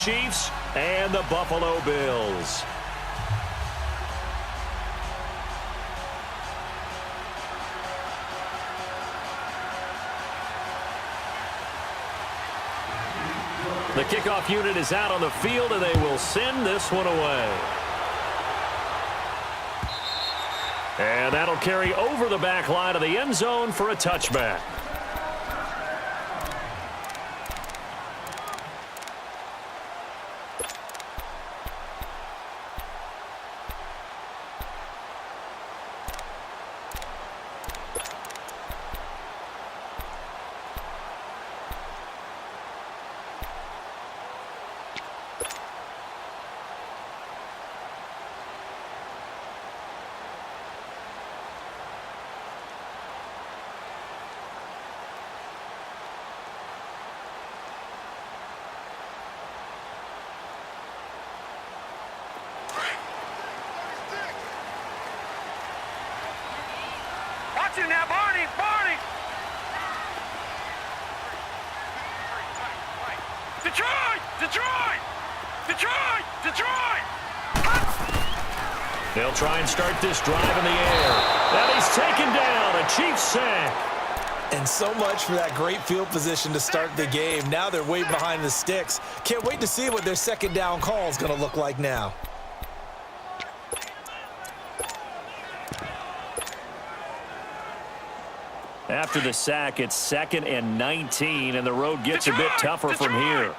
Chiefs and the Buffalo Bills. The kickoff unit is out on the field, and they will send this one away. And that'll carry over the back line of the end zone for a touchback. Now, Barney! Detroit! They'll try and start this drive in the air. And he's taken down, a Chiefs sack. And so much for that great field position to start the game. Now they're way behind the sticks. Can't wait to see what their second down call is going to look like now. After the sack, it's 2nd and 19, and the road gets a bit tougher from here.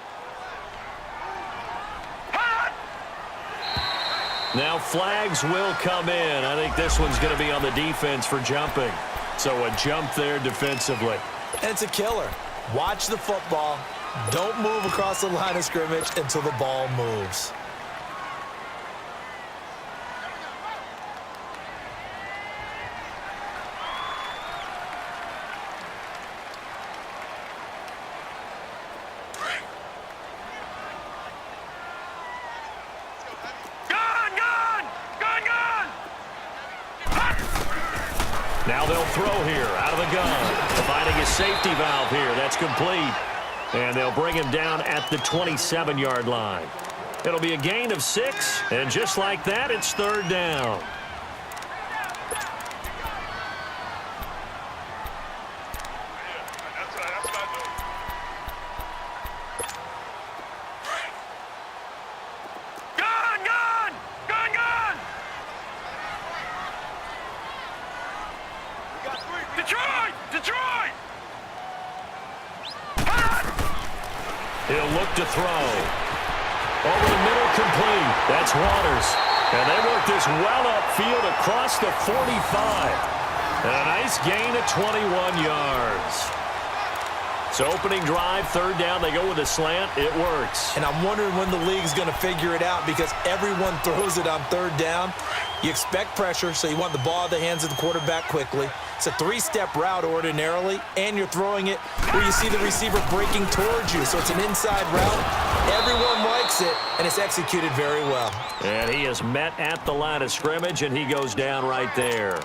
Now flags will come in. I think this one's going to be on the defense for jumping. So a jump there defensively. And it's a killer. Watch the football. Don't move across the line of scrimmage until the ball moves. Now they'll throw here out of the gun. Finding a safety valve here. That's complete. And they'll bring him down at the 27-yard line. It'll be a gain of 6. And just like that, it's 3rd down. He'll look to throw. Over the middle, complete. That's Waters. And they work this well upfield across the 45. And a nice gain of 21 yards. So opening drive, 3rd down, they go with a slant. It works. And I'm wondering when the league's going to figure it out because everyone throws it on 3rd down. You expect pressure, so you want the ball in the hands of the quarterback quickly. It's a 3-step route ordinarily, and you're throwing it where you see the receiver breaking towards you. So it's an inside route. Everyone likes it, and it's executed very well. And he is met at the line of scrimmage, and he goes down right there.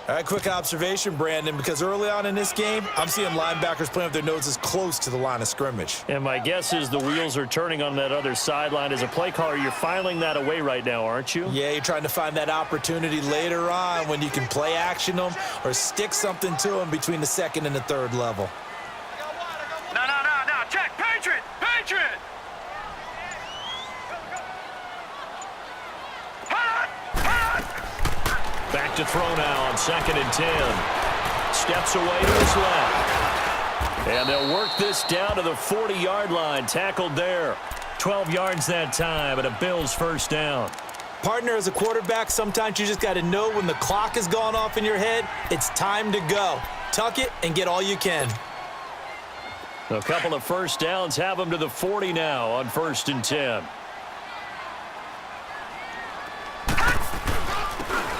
All right, quick observation, Brandon, because early on in this game, I'm seeing linebackers playing with their noses close to the line of scrimmage. And my guess is the wheels are turning on that other sideline. As a play caller, you're filing that away right now, aren't you? Yeah, you're trying to find that opportunity later on when you can play action them or stick something to them between the 2nd and the 3rd level. No. Check. Patriot. Back to throw now on 2nd and 10. Steps away to his left. And they'll work this down to the 40-yard line. Tackled there. 12 yards that time, and a Bills 1st down. Partner, as a quarterback, sometimes you just got to know when the clock has gone off in your head, it's time to go. Tuck it and get all you can. A couple of 1st downs have them to the 40 now on 1st and 10.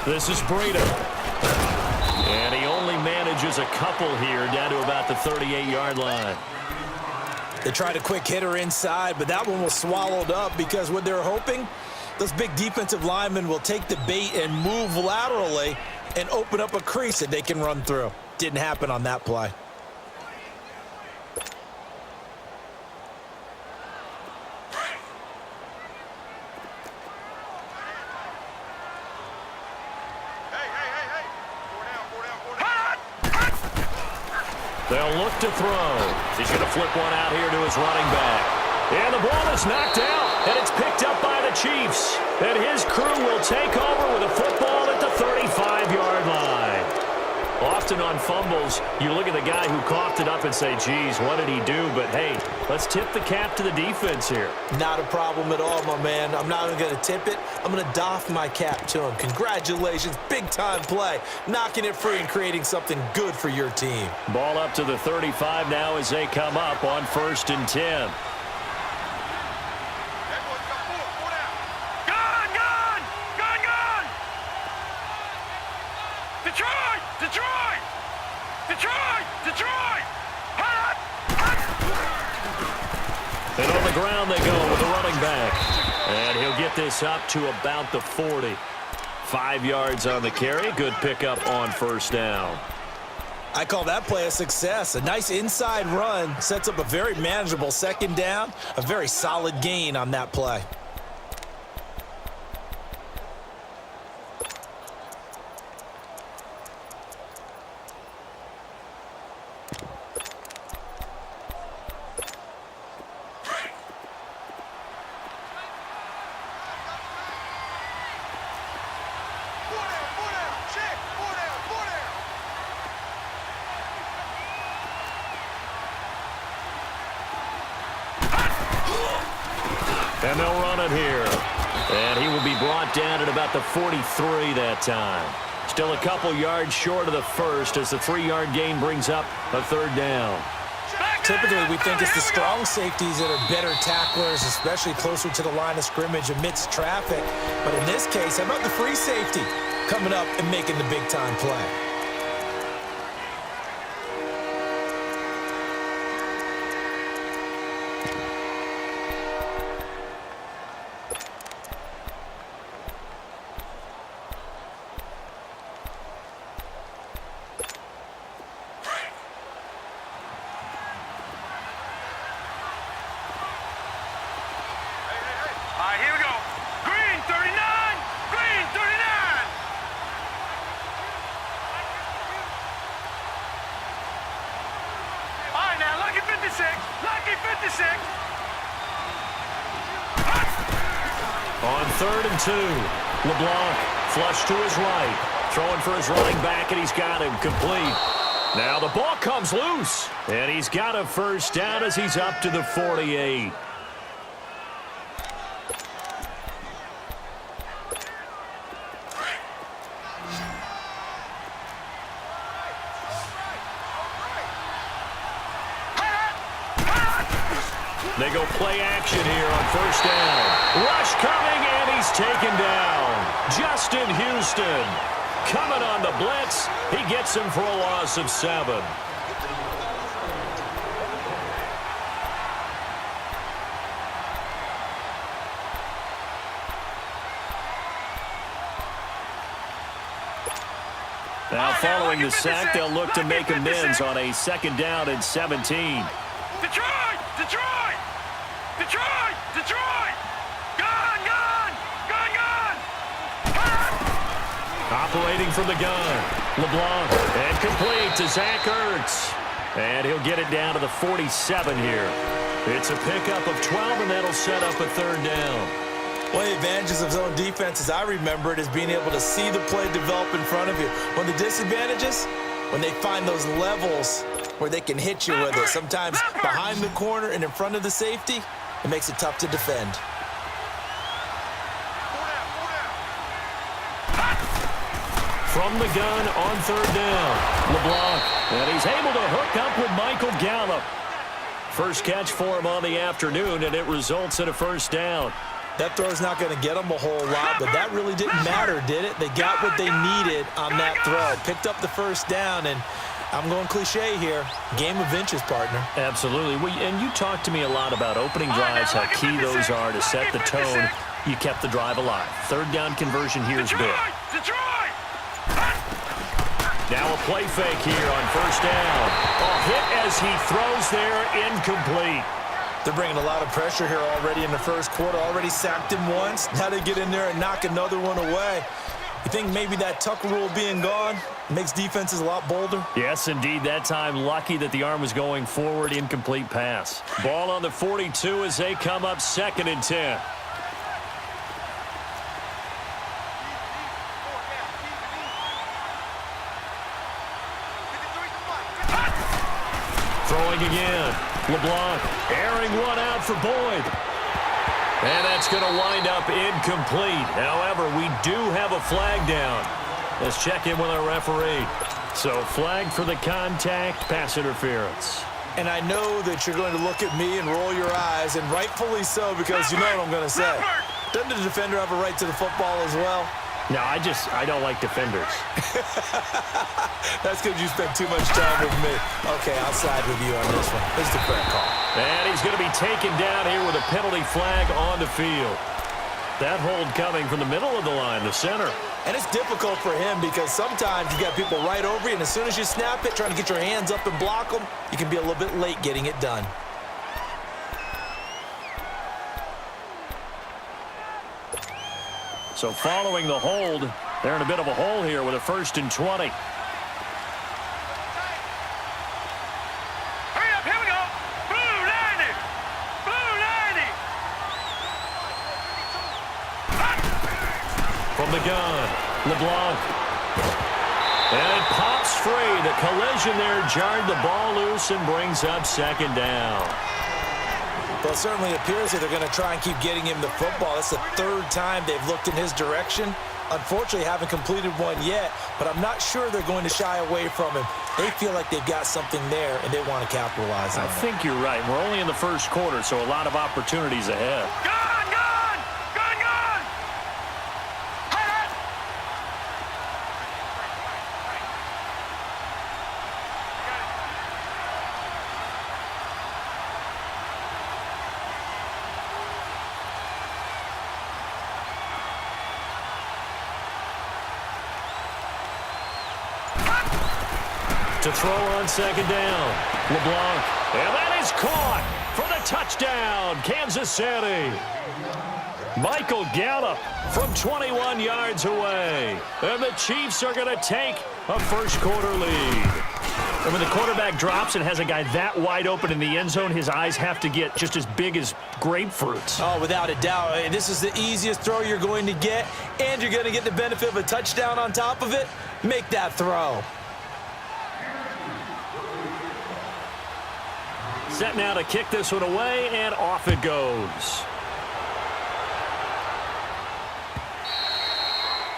This is Breida. And he only manages a couple here down to about the 38-yard line. They tried a quick hitter inside, but that one was swallowed up because what they're hoping, those big defensive linemen will take the bait and move laterally and open up a crease that they can run through. Didn't happen on that play. They'll look to throw. He's going to flip one out here to his running back. And the ball is knocked out, and it's picked up by the Chiefs. And his crew will take over with a football at the 35-yard line. Often on fumbles, you look at the guy who coughed it up and say, geez, what did he do? But, hey, let's tip the cap to the defense here. Not a problem at all, my man. I'm not even going to tip it. I'm going to doff my cap to him. Congratulations, big-time play. Knocking it free and creating something good for your team. Ball up to the 35 now as they come up on 1st and 10. And on the ground they go with the running back. And he'll get this up to about the 40. 5 yards on the carry. Good pickup on 1st down. I call that play a success. A nice inside run sets up a very manageable 2nd down. A very solid gain on that play. And they'll run it here. And he will be brought down at about the 43 that time. Still a couple yards short of the first as the 3-yard gain brings up a 3rd down. Typically, we think it's the strong safeties that are better tacklers, especially closer to the line of scrimmage amidst traffic. But in this case, how about the free safety coming up and making the big-time play? Here we go. Green 39. Green 39. All right, now, lucky 56. Lucky 56. On 3rd and 2, LeBlanc flush to his right. Throwing for his running back, and he's got him complete. Now the ball comes loose, and he's got a 1st down as he's up to the 48. They go play action here on 1st down. Rush coming, and he's taken down. Justin Houston coming on the blitz. He gets him for a loss of 7. Now following the sack, they'll look to make amends on a 2nd down and 17. Detroit! Detroit! Detroit! Detroit! Gun! Gun! Gun! Gun! Operating from the gun. LeBlanc. And complete to Zach Ertz. And he'll get it down to the 47 here. It's a pickup of 12, and that'll set up a 3rd down. One of the advantages of zone defense, as I remember it, is being able to see the play develop in front of you. One of the disadvantages, when they find those levels where they can hit you with it. Sometimes behind the corner and in front of the safety, it makes it tough to defend. From the gun on 3rd down, LeBlanc. And he's able to hook up with Michael Gallup. First catch for him on the afternoon, and it results in a 1st down. That throw's not going to get them a whole lot, but that really didn't matter, did it? They got what they needed on that throw. Picked up the 1st down, and I'm going cliche here. Game of inches, partner. Absolutely. And you talked to me a lot about opening drives, how key those are to set the tone. You kept the drive alive. 3rd down conversion here is big. Now a play fake here on 1st down. A hit as he throws there, incomplete. They're bringing a lot of pressure here already in the 1st quarter. Already sacked him once. Now they get in there and knock another one away. You think maybe that Tucker rule being gone makes defenses a lot bolder? Yes, indeed. That time, lucky that the arm was going forward. Incomplete pass. Ball on the 42 as they come up 2nd and 10. Throwing again. LeBlanc airing one out for Boyd. And that's going to wind up incomplete. However, we do have a flag down. Let's check in with our referee. So flag for the contact, pass interference. And I know that you're going to look at me and roll your eyes, and rightfully so, because you know what I'm going to say. Doesn't the defender have a right to the football as well? No, I don't like defenders. That's because you spent too much time with me. Okay, I'll side with you on this one. This is the fair call. And he's going to be taken down here with a penalty flag on the field. That hold coming from the middle of the line, the center. And it's difficult for him because sometimes you got people right over you, and as soon as you snap it, trying to get your hands up and block them, you can be a little bit late getting it done. So following the hold, they're in a bit of a hole here with a 1st and 20. Hurry up, here we go. Blue 90. Blue 90. From the gun, LeBlanc. And it pops free. The collision there jarred the ball loose and brings up 2nd down. Well, it certainly appears that they're going to try and keep getting him the football. That's the 3rd time they've looked in his direction. Unfortunately, haven't completed one yet, but I'm not sure they're going to shy away from him. They feel like they've got something there, and they want to capitalize on it. I think you're right. We're only in the 1st quarter, so a lot of opportunities ahead. Gun, gun. Gun, gun. Hot. To throw on 2nd down, LeBlanc. And that is caught for the touchdown, Kansas City. Michael Gallup from 21 yards away. And the Chiefs are going to take a 1st quarter lead. And when the quarterback drops and has a guy that wide open in the end zone, his eyes have to get just as big as grapefruits. Oh, without a doubt. This is the easiest throw you're going to get, and you're going to get the benefit of a touchdown on top of it. Make that throw. Set now to kick this one away, and off it goes.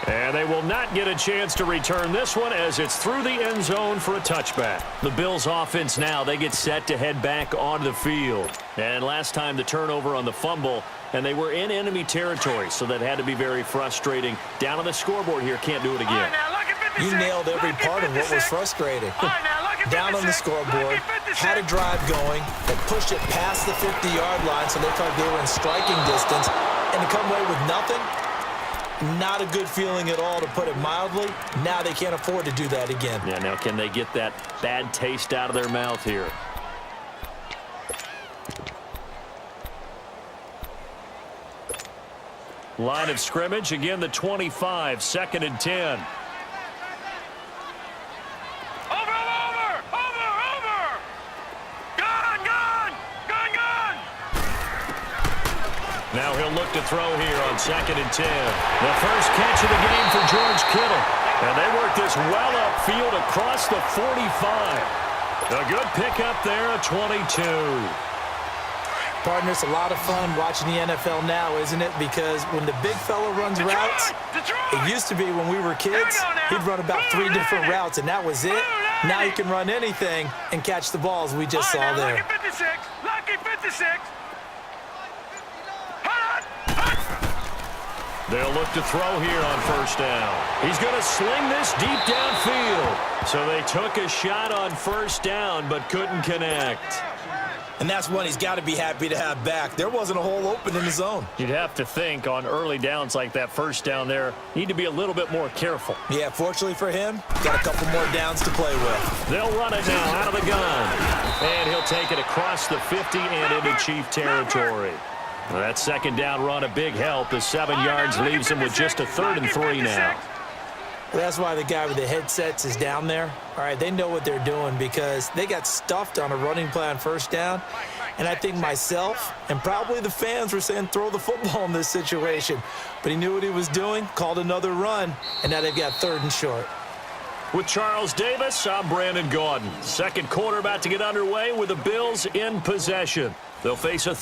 And they will not get a chance to return this one as it's through the end zone for a touchback. The Bills offense now, they get set to head back onto the field. And last time the turnover on the fumble, and they were in enemy territory, so that had to be very frustrating. Down on the scoreboard here, can't do it again. All right, now, look at 56. You nailed every part of what was frustrating. All right, now, look at Down on the 56. scoreboard, Look at 56. had a drive going, they pushed it past the 50-yard line, so they thought they were in striking distance, and to come away with nothing, not a good feeling at all, to put it mildly. Now they can't afford to do that again. Yeah, now can they get that bad taste out of their mouth here? Line of scrimmage, again the 25, 2nd and 10. Now he'll look to throw here on 2nd and 10. The first catch of the game for George Kittle. And they work this well upfield across the 45. A good pickup there, a 22. Partner, it's a lot of fun watching the NFL now, isn't it? Because when the big fella runs routes, it used to be when we were kids, he'd run about 3 different routes, and that was it. Now he can run anything and catch the balls we just saw there. Lucky 56. Lucky 56. They'll look to throw here on 1st down. He's going to sling this deep downfield. So they took a shot on 1st down, but couldn't connect. And that's one he's got to be happy to have back. There wasn't a hole open in the zone. You'd have to think on early downs like that 1st down there, need to be a little bit more careful. Yeah, fortunately for him, got a couple more downs to play with. They'll run it now out of the gun. And he'll take it across the 50 and into Chief territory. Well, that 2nd down run, a big help. The 7 yards leaves him with just a 3rd and 3 now. That's why the guy with the headsets is down there. All right, they know what they're doing because they got stuffed on a running play on first down. And I think myself and probably the fans were saying throw the football in this situation. But he knew what he was doing, called another run, and now they've got 3rd and short. With Charles Davis, I'm Brandon Gaudin. Second quarter about to get underway with the Bills in possession. They'll face a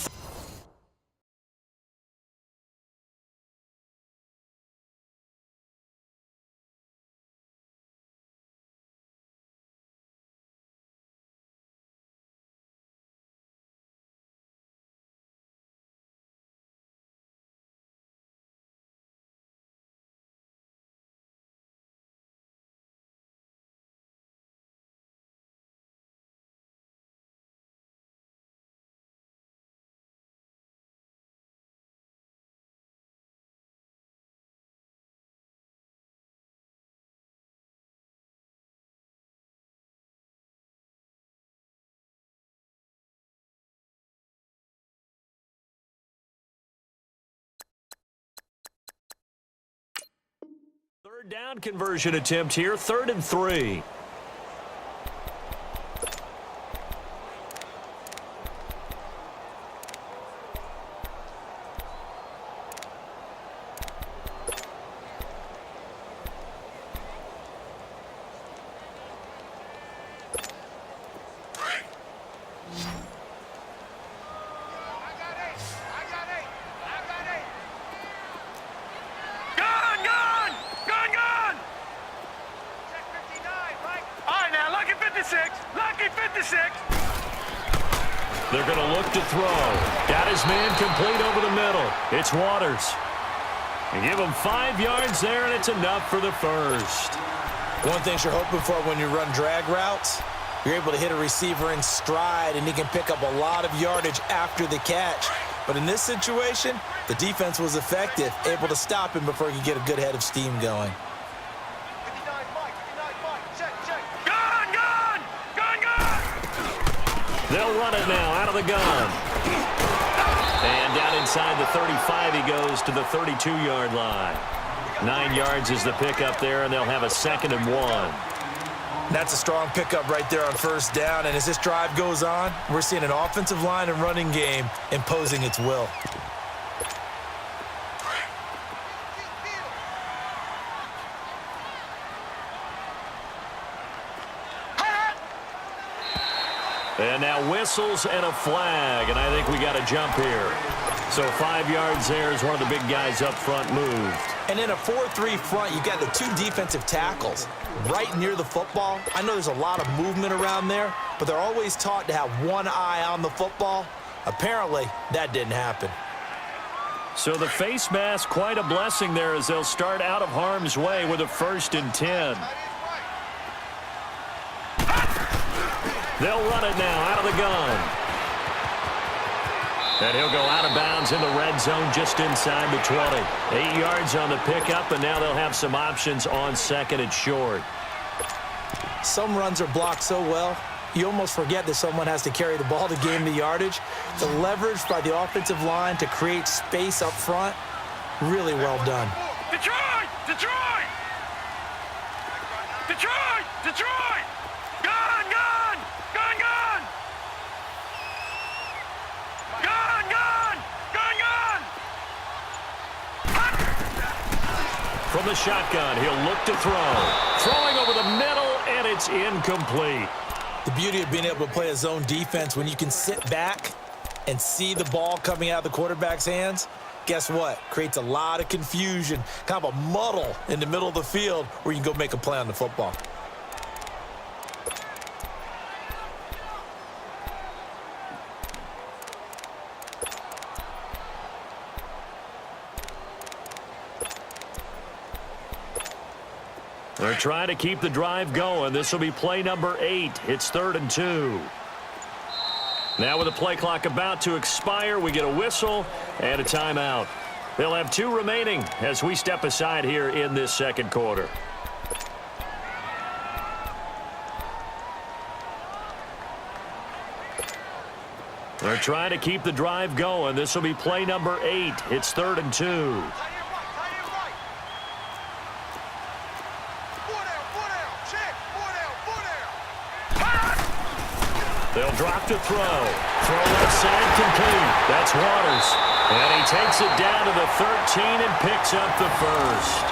third down conversion attempt here, 3rd and 3. They're going to look to throw. Got his man complete over the middle. It's Waters. And give him 5 yards there, and it's enough for the first. One thing you're hoping for when you run drag routes, you're able to hit a receiver in stride, and he can pick up a lot of yardage after the catch. But in this situation, the defense was effective, able to stop him before he could get a good head of steam going. They'll run it now out of the gun. And down inside the 35 he goes to the 32-yard line. 9 yards is the pickup there, and they'll have a 2nd and 1. That's a strong pickup right there on first down. And as this drive goes on, we're seeing an offensive line and running game imposing its will. And now whistles and a flag, and I think we got a jump here. So 5 yards there as one of the big guys up front moved. And in a 4-3 front, you've got the 2 defensive tackles right near the football. I know there's a lot of movement around there, but they're always taught to have one eye on the football. Apparently, that didn't happen. So the face mask, quite a blessing there as they'll start out of harm's way with a 1st and 10. They'll run it now out of the gun. And he'll go out of bounds in the red zone just inside the 20. 8 yards on the pickup, and now they'll have some options on 2nd and short. Some runs are blocked so well, you almost forget that someone has to carry the ball to gain the yardage. The leverage by the offensive line to create space up front, really well done. Detroit! Detroit! Detroit! Detroit! Gun! Gun! Gun! Gun! Gun! Gun! Gun! Gun! From the shotgun, he'll look to throw. Throwing over the middle, and it's incomplete. The beauty of being able to play a zone defense when you can sit back and see the ball coming out of the quarterback's hands, guess what? Creates a lot of confusion, kind of a muddle in the middle of the field where you can go make a play on the football. They're trying to keep the drive going. This will be play number 8. It's 3rd and 2. Now with the play clock about to expire, we get a whistle and a timeout. They'll have 2 remaining as we step aside here in this second quarter. They're trying to keep the drive going. This will be play number 8. It's 3rd and 2. They'll drop to throw. Throw left side complete. That's Waters. And he takes it down to the 13 and picks up the first.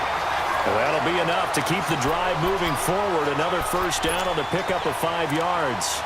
Well, that'll be enough to keep the drive moving forward. Another first down on the pickup of 5 yards.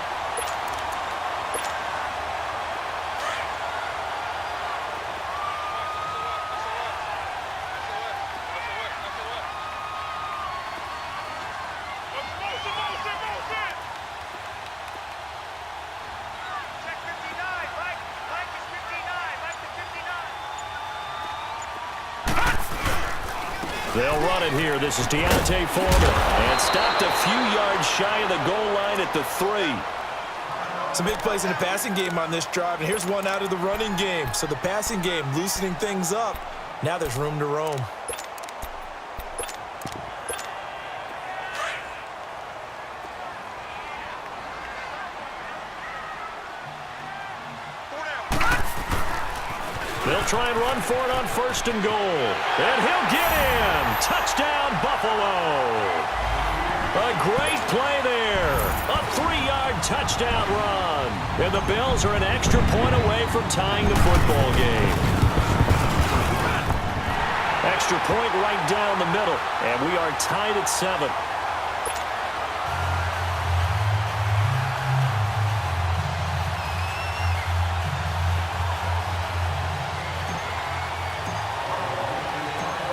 They'll run it here. This is Deontay Foreman. And stopped a few yards shy of the goal line at the 3. Some big plays in the passing game on this drive, and here's one out of the running game. So the passing game loosening things up. Now there's room to roam. They'll try and run for it on 1st and goal. And he'll get in. Touchdown, Buffalo. A great play there. A 3-yard touchdown run. And the Bills are an extra point away from tying the football game. Extra point right down the middle. And we are tied at 7.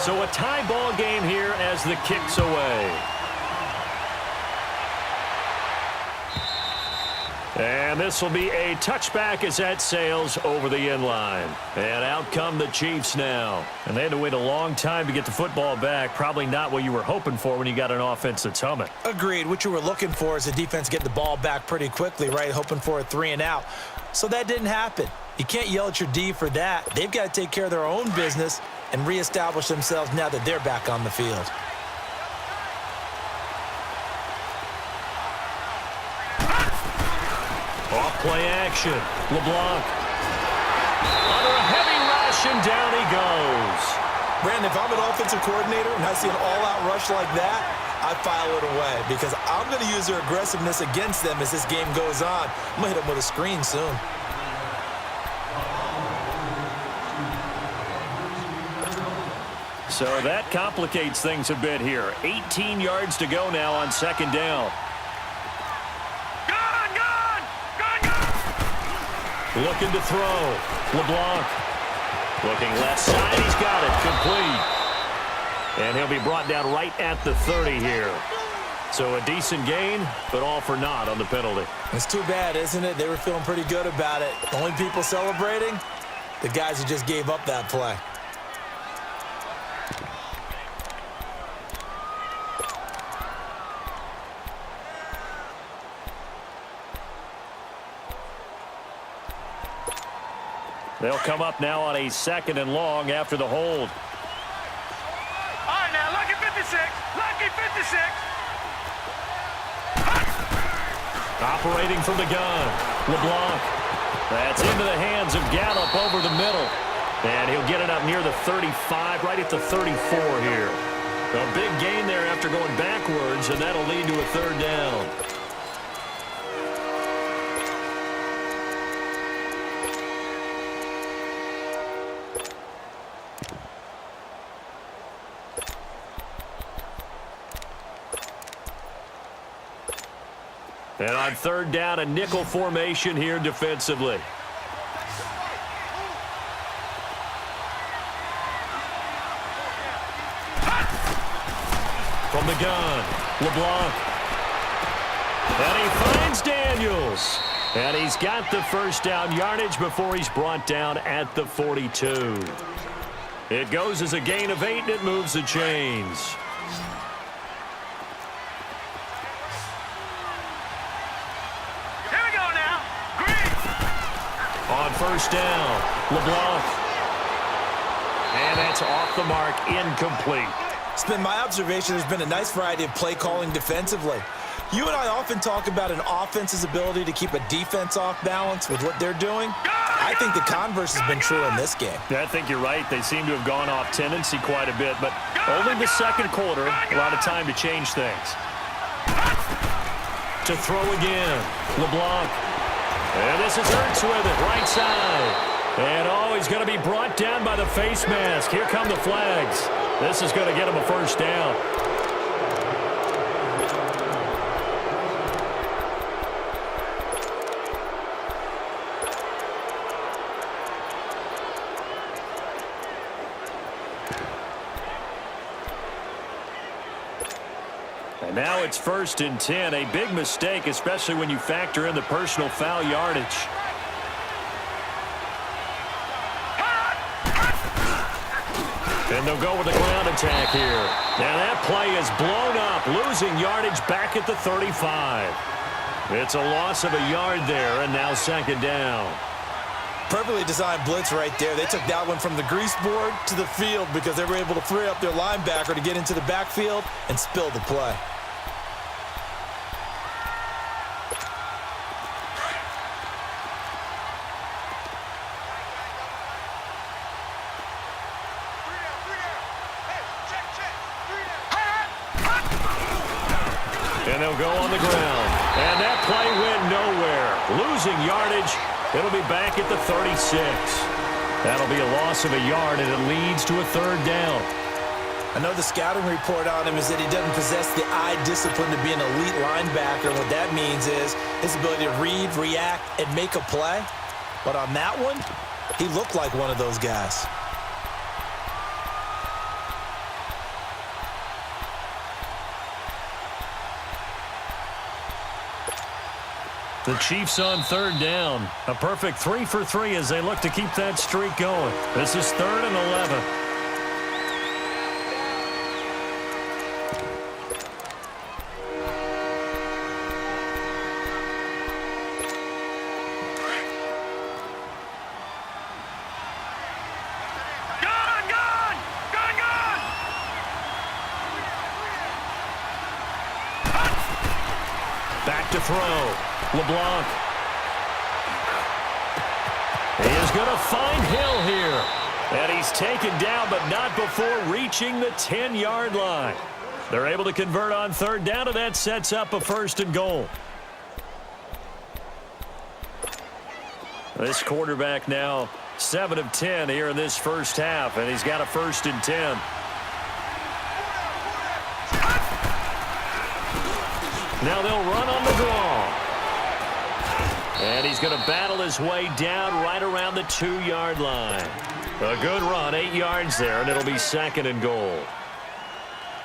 So a tie ball game here as the kick's away. And this will be a touchback as that sails over the end line. And out come the Chiefs now. And they had to wait a long time to get the football back. Probably not what you were hoping for when you got an offense that's humming. Agreed. What you were looking for is the defense get the ball back pretty quickly, right? Hoping for a 3 and out. So that didn't happen. You can't yell at your D for that. They've got to take care of their own business and reestablish themselves now that they're back on the field. Off play action. LeBlanc. Under a heavy rush, and down he goes. Brandon, if I'm an offensive coordinator and I see an all-out rush like that, I file it away because I'm going to use their aggressiveness against them as this game goes on. I'm going to hit them with a screen soon. So that complicates things a bit here. 18 yards to go now on 2nd down. Looking to throw. LeBlanc. Looking left side. He's got it. Complete. And he'll be brought down right at the 30 here. So a decent gain, but all for naught on the penalty. It's too bad, isn't it? They were feeling pretty good about it. The only people celebrating, the guys who just gave up that play. They'll come up now on a 2nd and long after the hold. All right, now, lucky 56. Lucky 56. Operating from the gun. LeBlanc. That's into the hands of Gallup over the middle. And he'll get it up near the 35, right at the 34 here. A big gain there after going backwards, and that'll lead to a 3rd down. And on 3rd down, a nickel formation here defensively. From the gun, LeBlanc. And he finds Daniels. And he's got the first down yardage before he's brought down at the 42. It goes as a gain of 8, and it moves the chains. On 1st down, LeBlanc. And that's off the mark, incomplete. It's been my observation there's been a nice variety of play calling defensively. You and I often talk about an offense's ability to keep a defense off balance with what they're doing. I think the converse has been true in this game. Yeah, I think you're right. They seem to have gone off tendency quite a bit, but only the 2nd quarter, a lot of time to change things. To throw again, LeBlanc. And this is Ertz with it, right side. And, oh, he's going to be brought down by the face mask. Here come the flags. This is going to get him a first down. And now it's 1st and 10. A big mistake, especially when you factor in the personal foul yardage. And they'll go with the ground attack here. Now that play is blown up, losing yardage back at the 35. It's a loss of a yard there, and now 2nd down. Perfectly designed blitz right there. They took that one from the grease board to the field because they were able to free up their linebacker to get into the backfield and spill the play. And they'll go on the ground. And that play went nowhere. Losing yardage. It'll be back at the 36. That'll be a loss of a yard, and it leads to a 3rd down. I know the scouting report on him is that he doesn't possess the eye discipline to be an elite linebacker. And what that means is his ability to read, react, and make a play. But on that one, he looked like one of those guys. The Chiefs on 3rd down. A perfect 3 for 3 as they look to keep that streak going. This is 3rd and 11. Back to throw. LeBlanc. He is going to find Hill here. And he's taken down, but not before reaching the 10-yard line. They're able to convert on 3rd down, and that sets up a 1st and goal. This quarterback now 7 of 10 here in this first half, and he's got a 1st and 10. Now they'll run on the draw. And he's going to battle his way down right around the 2-yard line. A good run, 8 yards there, and it'll be 2nd and goal.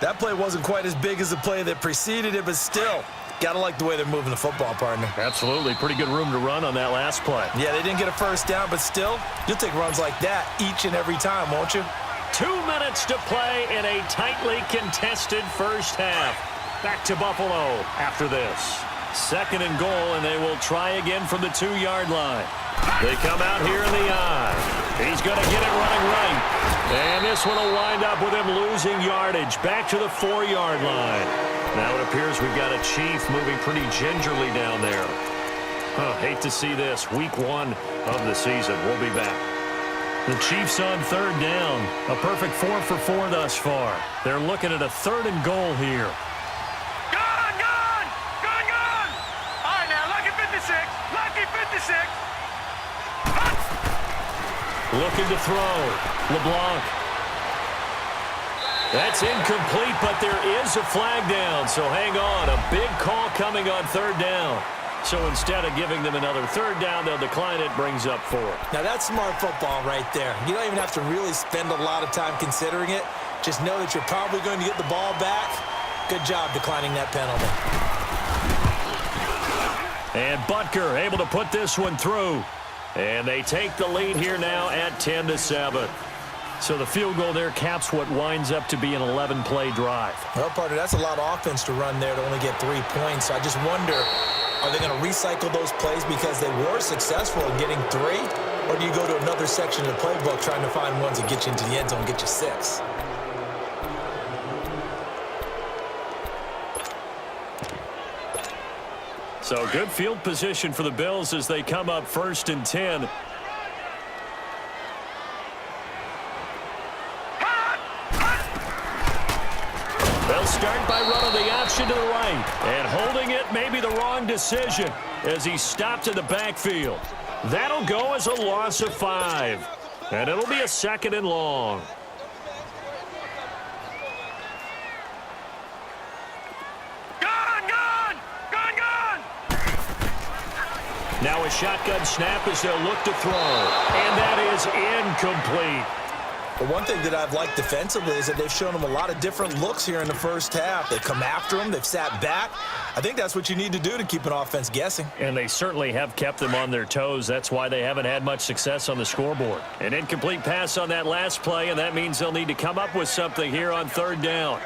That play wasn't quite as big as the play that preceded it, but still, got to like the way they're moving the football, partner. Absolutely. Pretty good room to run on that last play. Yeah, they didn't get a 1st down, but still, you'll take runs like that each and every time, won't you? 2 minutes to play in a tightly contested first half. Back to Buffalo after this. 2nd and goal, and they will try again from the 2-yard line. They come out here in the eye. He's going to get it running right. And this one will wind up with him losing yardage. Back to the 4-yard line. Now it appears we've got a Chief moving pretty gingerly down there. Hate to see this. Week 1 of the season. We'll be back. The Chiefs on 3rd down. A perfect 4 for 4 thus far. They're looking at a 3rd and goal here. Looking to throw. LeBlanc. That's incomplete, but there is a flag down, so hang on. A big call coming on 3rd down. So instead of giving them another 3rd down, they'll decline it, brings up 4. Now that's smart football right there. You don't even have to really spend a lot of time considering it. Just know that you're probably going to get the ball back. Good job declining that penalty. And Butker able to put this one through. And they take the lead here now at 10-7. So the field goal there caps what winds up to be an 11-play drive. Well, partner, that's a lot of offense to run there to only get 3 points. So I just wonder, are they going to recycle those plays because they were successful in getting 3? Or do you go to another section of the playbook trying to find ones that get you into the end zone and get you 6? So good field position for the Bills as they come up 1st and 10. They'll start by running the option to the right. And holding it may be the wrong decision. as he stopped in the backfield. That'll go as a loss of 5. And it'll be a 2nd and long. Now a shotgun snap as they'll look to throw. And that is incomplete. But one thing that I've liked defensively is that they've shown them a lot of different looks here in the first half. They've come after them. They've sat back. I think that's what you need to do to keep an offense guessing. And they certainly have kept them on their toes. That's why they haven't had much success on the scoreboard. An incomplete pass on that last play, and that means they'll need to come up with something here on 3rd down.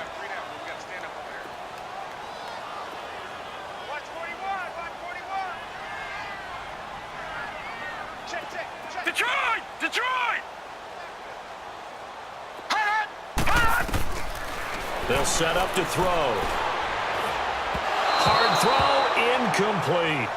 They'll set up to throw. Hard throw, incomplete.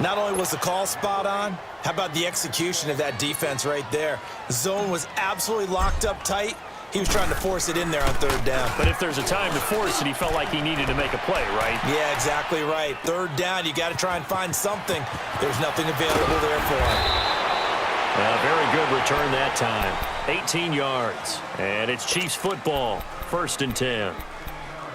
Not only was the call spot on, how about the execution of that defense right there? The zone was absolutely locked up tight. He was trying to force it in there on 3rd down. But if there's a time to force it, he felt like he needed to make a play, right? Yeah, exactly right. 3rd down, you got to try and find something. There's nothing available there for him. Very good return that time. 18 yards. And it's Chiefs football. 1st and 10.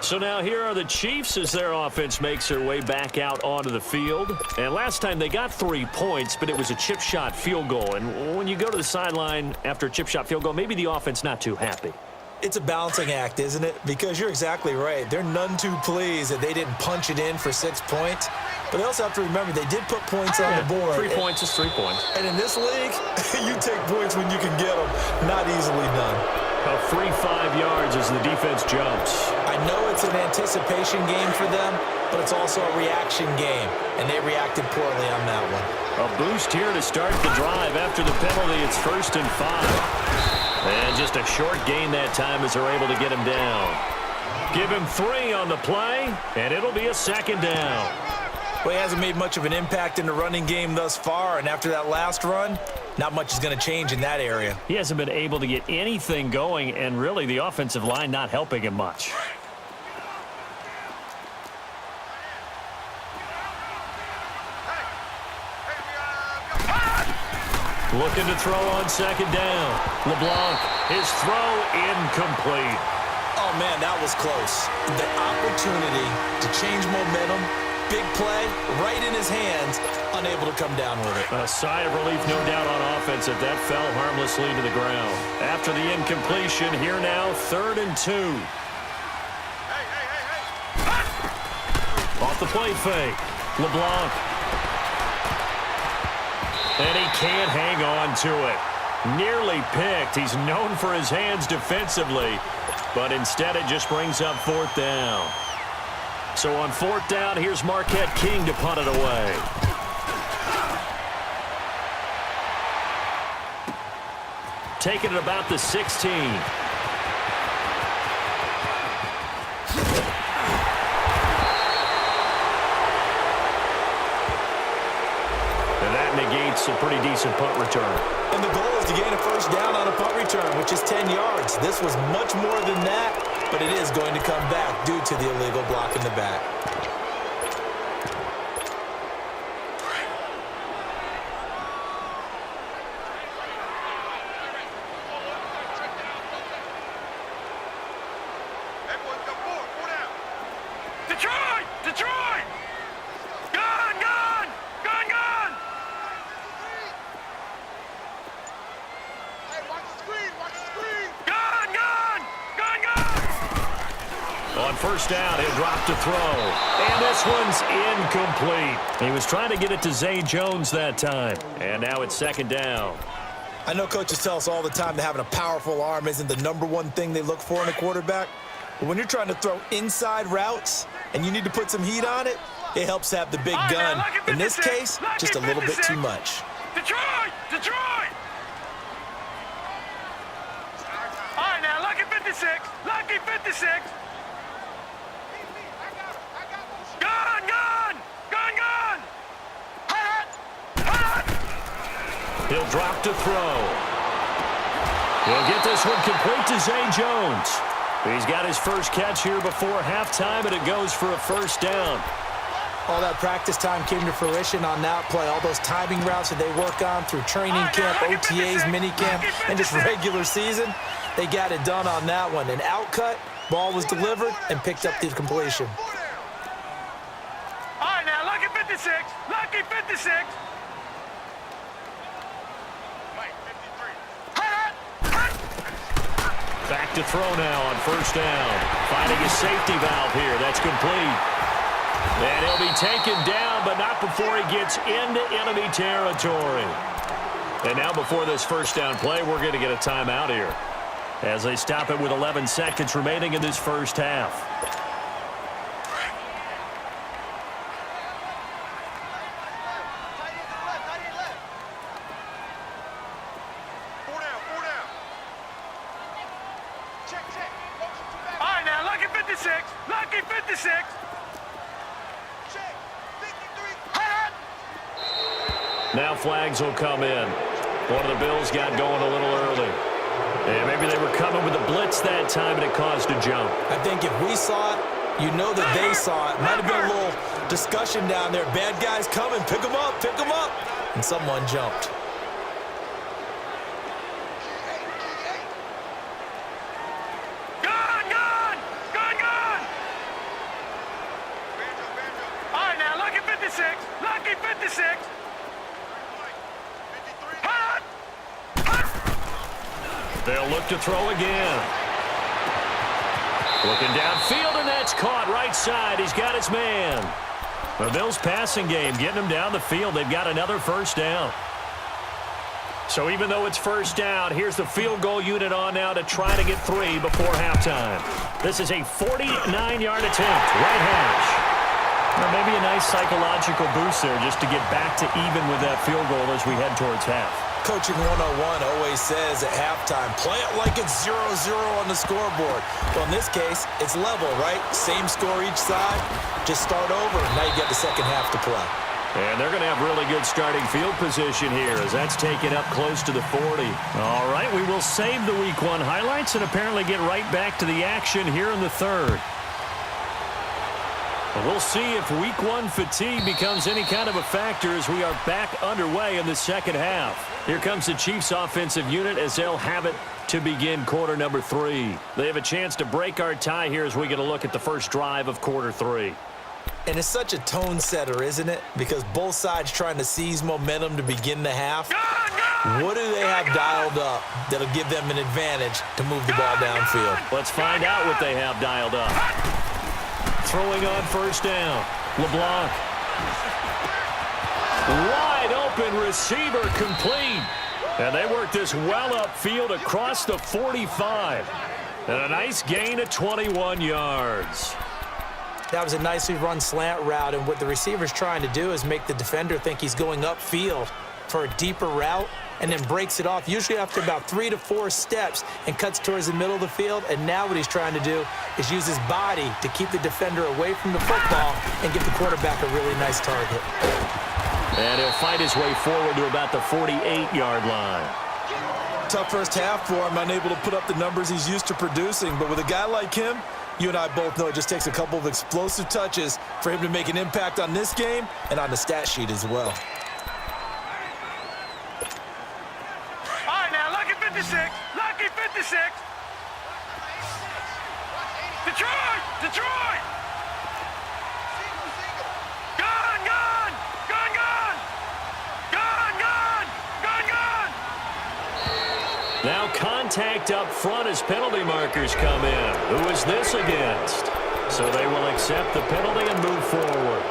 So now here are the Chiefs as their offense makes their way back out onto the field. And last time they got 3 points, but it was a chip shot field goal. And when you go to the sideline after a chip shot field goal, maybe the offense not too happy. It's a balancing act, isn't it? Because you're exactly right. They're none too pleased that they didn't punch it in for 6 points. But they also have to remember they did put points on the board. 3 points is 3 points. And in this league, you take points when you can get them. Not easily done. A free 5 yards as the defense jumps. I know it's an anticipation game for them, but it's also a reaction game, and they reacted poorly on that one. A boost here to start the drive after the penalty. It's 1st and 5. And just a short gain that time as they're able to get him down. Give him 3 on the play, and it'll be a 2nd down. Well, he hasn't made much of an impact in the running game thus far, and after that last run, not much is going to change in that area. He hasn't been able to get anything going, and really the offensive line not helping him much. Looking to throw on 2nd down. LeBlanc, his throw incomplete. Oh, man, that was close. The opportunity to change momentum, big play, right in his hands, unable to come down with it. A sigh of relief, no doubt, on offense if that fell harmlessly to the ground. After the incompletion, here now, 3rd and 2. Off the play fake. LeBlanc. And he can't hang on to it. Nearly picked. He's known for his hands defensively, but instead it just brings up 4th down. So on 4th down, here's Marquette King to punt it away. Taking it about the 16. And that negates a pretty decent punt return. And the goal is to gain a 1st down on a punt return, which is 10 yards. This was much more than that, but it is going to come back due to the illegal block in the back. On 1st down, he'll drop to throw. And this one's incomplete. He was trying to get it to Zay Jones that time. And now it's 2nd down. I know coaches tell us all the time that having a powerful arm isn't the #1 thing they look for in a quarterback. But when you're trying to throw inside routes and you need to put some heat on it, it helps to have the big gun. In this case, just a little bit too much. Detroit! Detroit! All right, now, lucky 56. Lucky 56. Gun, gun! Gun, gun! Hot! Hot! He'll drop to throw. He'll get this one complete to Zay Jones. He's got his first catch here before halftime, and it goes for a 1st down. All that practice time came to fruition on that play. All those timing routes that they work on through training camp, OTAs, minicamp, and just regular season, they got it done on that one. An outcut, ball was delivered, and picked up the completion. All right, now, lucky 56. Lucky 56. Mike, 53. Back to throw now on first down. Finding a safety valve here. That's complete. And he'll be taken down, but not before he gets into enemy territory. And now before this first down play, we're going to get a timeout here as they stop it with 11 seconds remaining in this first half. All right, now, lucky 56. Lucky 56. Now flags will come in. One of the Bills got going a little early. And maybe they were coming with a blitz that time, and it caused a jump. I think if we saw it, you know that they saw it. Might have been a little discussion down there. Bad guys coming. Pick them up. Pick them up. And someone jumped. Gone, gone. Gone, gone. All right, now, lucky 56. Lucky 56. They'll look to throw again. Looking downfield, and that's caught right side. He's got his man. The Bills' passing game getting them down the field. They've got another first down. So even though it's first down, here's the field goal unit on now to try to get 3 before halftime. This is a 49-yard attempt, right hash. Or maybe a nice psychological boost there just to get back to even with that field goal as we head towards half. Coaching 101 always says at halftime, play it like it's 0-0 on the scoreboard. Well, in this case, it's level, right? Same score each side. Just start over, and now you get the second half to play. And they're going to have really good starting field position here as that's taken up close to the 40. All right, we will save the Week 1 highlights and apparently get right back to the action here in the third. We'll see if Week 1 fatigue becomes any kind of a factor as we are back underway in the second half. Here comes the Chiefs offensive unit as they'll have it to begin quarter number 3. They have a chance to break our tie here as we get a look at the first drive of quarter 3. And it's such a tone setter, isn't it? Because both sides trying to seize momentum to begin the half. What do they have dialed up that'll give them an advantage to move the ball downfield? Let's find out what they have dialed up. Throwing on first down. LeBlanc. Wide open receiver complete. And they work this well upfield across the 45. And a nice gain of 21 yards. That was a nicely run slant route, and what the receiver's trying to do is make the defender think he's going upfield for a deeper route and then breaks it off, usually after about 3 to 4 steps, and cuts towards the middle of the field. And now what he's trying to do is use his body to keep the defender away from the football and give the quarterback a really nice target. And he'll fight his way forward to about the 48-yard line. Tough first half for him, unable to put up the numbers he's used to producing. But with a guy like him, you and I both know it just takes a couple of explosive touches for him to make an impact on this game and on the stat sheet as well. All right, now, lucky 56. Lucky 56. Detroit! Detroit! Gone, gone! Gone, gone! Gone, gone! Gone, gone! Now contact up front as penalty markers come in. Who is this against? So they will accept the penalty and move forward.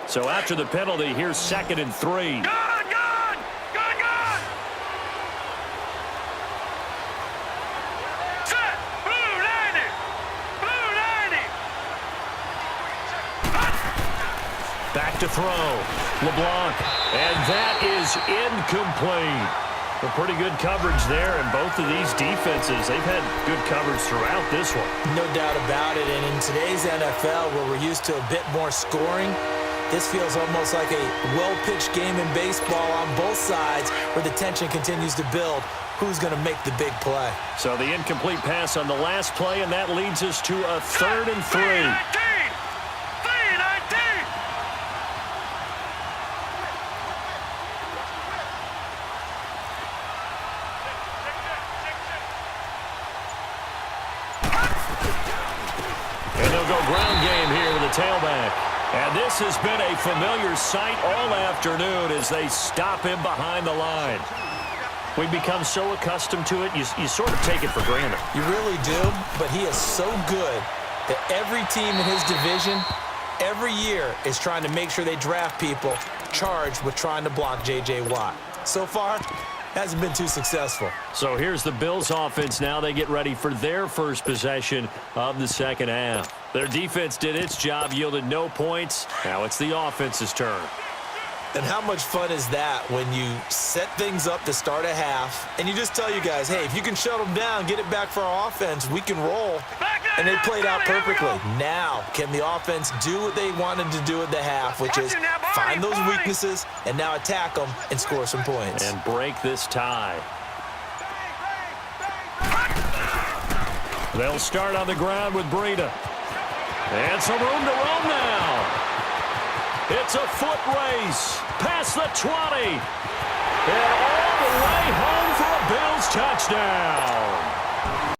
So after the penalty, here's 2nd and 3. Gone, gone! Gone, gone! Set! Blue 90! Blue 90! Back to throw. LeBlanc. And that is incomplete. A pretty good coverage there, and both of these defenses, they've had good coverage throughout this one. No doubt about it. And in today's NFL, where we're used to a bit more scoring, This feels almost like a well-pitched game in baseball on both sides where the tension continues to build. Who's going to make the big play? So the incomplete pass on the last play, and that leads us to a 3rd and 3. 3-19. And they'll go ground game here with the tailback. And this has been a familiar sight all afternoon as they stop him behind the line. We've become so accustomed to it, you sort of take it for granted. You really do, but he is so good that every team in his division, every year, is trying to make sure they draft people charged with trying to block J.J. Watt. So far, hasn't been too successful. So here's the Bills offense now. They get ready for their first possession of the second half. Their defense did its job, yielded no points. Now it's the offense's turn. And how much fun is that when you set things up to start a half and you just tell you guys, hey, if you can shut them down, get it back for our offense, we can roll. And they played out perfectly. Now, can the offense do what they wanted to do at the half, which is find those weaknesses and now attack them and score some points. And break this tie. They'll start on the ground with Breida. And some room to roam now. It's a foot race past the 20. And all the way home for a Bills touchdown.